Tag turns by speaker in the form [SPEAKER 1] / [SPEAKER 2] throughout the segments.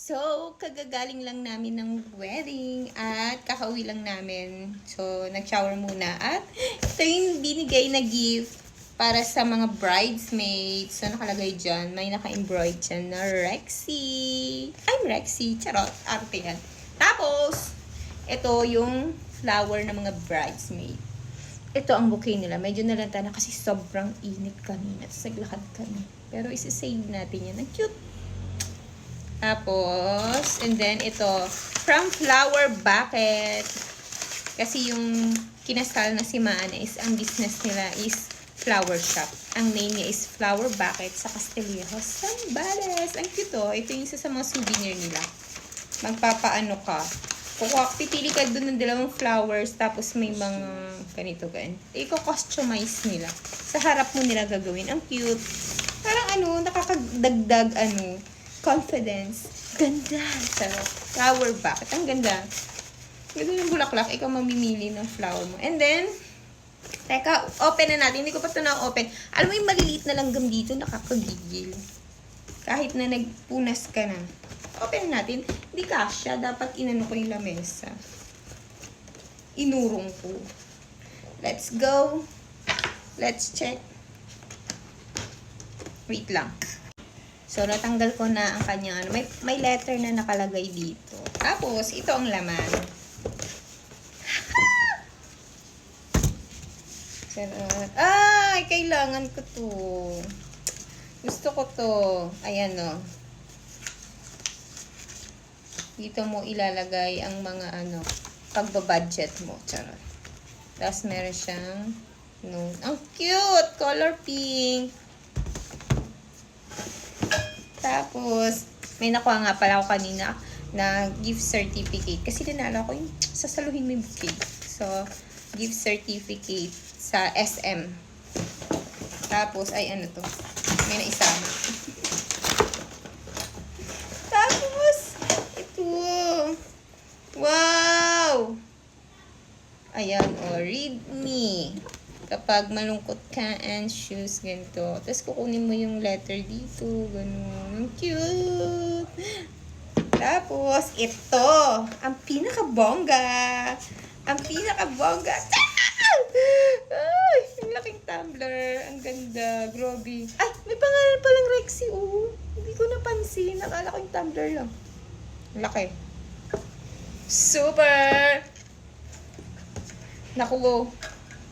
[SPEAKER 1] So, kagagaling lang namin ng wedding at kakauwi lang namin. So, nag-shower muna at ito yung binigay na gift para sa mga bridesmaids. So, nakalagay dyan. May naka-embroid dyan na Rexy. I'm Rexy. Charot. Arte yan. Tapos, ito yung flower ng mga bridesmaid. Ito ang bouquet nila. Medyo nalanta na kasi sobrang init kanina. Tapos naglakad kami. Pero isi-save natin yan. Ang cute. Tapos, and then ito, from Flower Bucket. Kasi yung kinasal na si Maana is, ang business nila is flower shop. Ang name niya is Flower Bucket sa Castillejo, Zambales. Ang cute oh. Ito yung isa sa mga souvenir nila. Magpapaano ka. Pipili ka dun ng dalawang flowers, tapos may mga ganito ganyan. Iko-customize nila. Sa harap mo nila gagawin. Ang cute. Parang nakakadagdag confidence. Ganda. So, flower bucket. Ang ganda. Ganda yung bulaklak. Ikaw mamimili ng flower mo. And then, teka, open na natin. Hindi ko pa ito na-open. Alam mo yung maliliit na langgam dito, nakakagigil. Kahit na nagpunas ka na. Open na natin. Hindi kasya. Dapat inano ko yung lamesa. Inurong ko. Let's go. Let's check. Wait lang. So, natanggal ko na ang kanyang may letter na nakalagay dito. Tapos, ito ang laman. Ay, kailangan ko to. Gusto ko to. Ayan o. Dito mo ilalagay ang mga pagbabudget mo. Charot. Tapos, meron siyang note. Ang cute! Color pink. Tapos, may nakuha nga pala ako kanina na gift certificate. Kasi dinala ko yung sasaluhin mo yung bouquet. So, gift certificate sa SM. Tapos, ay ano to? May naisama. Tapos, ito. Wow! Ayan, read me. Kapag malungkot ka, anxious, ganito. Tapos kukunin mo yung letter dito, ganun. Cute! Tapos, ito. Ang pinakabongga. Ang pinakabongga. Ay, ang laking tumbler. Ang ganda. Grabe. Ay, may pangalan palang Rexy. Oh, hindi ko napansin. Nakala ko yung tumbler lang. Laki. Super! Naku,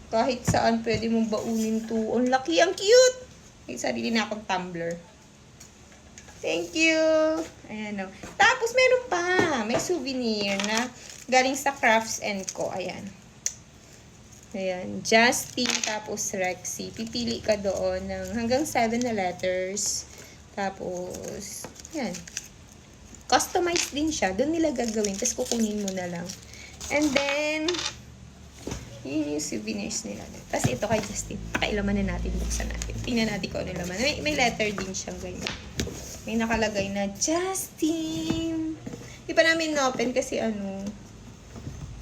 [SPEAKER 1] kahit saan pwede mong baunin to. Ang laki, ang cute! May sarili na akong tumbler. Thank you! Ayan o. Tapos meron pa. May souvenir na galing sa Crafts & Co. Ayan. Ayan. Justin, tapos Rexy. Pipili ka doon ng hanggang 7 na letters. Tapos, ayan. Customized din siya. Doon nila gagawin. Tapos kukunin mo na lang. And then, yun yung souvenirs nila. Tapos ito kay Justin. Kailaman na natin. Buksan natin. Tingnan natin kung ano laman. May letter din siyang ganyan. May nakalagay na Justin. Di pa namin na-open kasi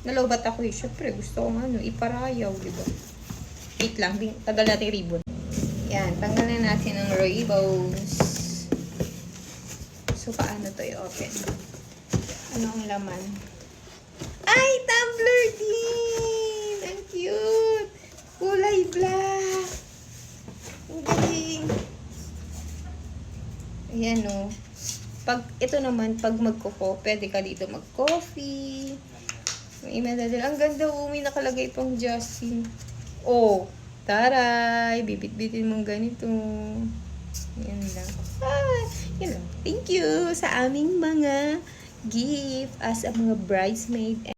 [SPEAKER 1] nalobat ako eh. Siyempre gusto kong iparayaw. Diba? Wait lang. Tagal natin ribbon. Yan. Tanggal na natin ang ribbons. So paano to i-open? Ano ang laman? Ay! Tumbler din! Ang cute! Kulay black! Ang galing! Ayan o. Ito naman, pag magkoko, pwede ka dito mag-coffee. May madadal. Ang ganda o. May nakalagay pang Justin. Oh! Taray! Bibit-bitin mong ganito. Yan lang. Yan lang. Thank you sa aming mga gift as a mga bridesmaid.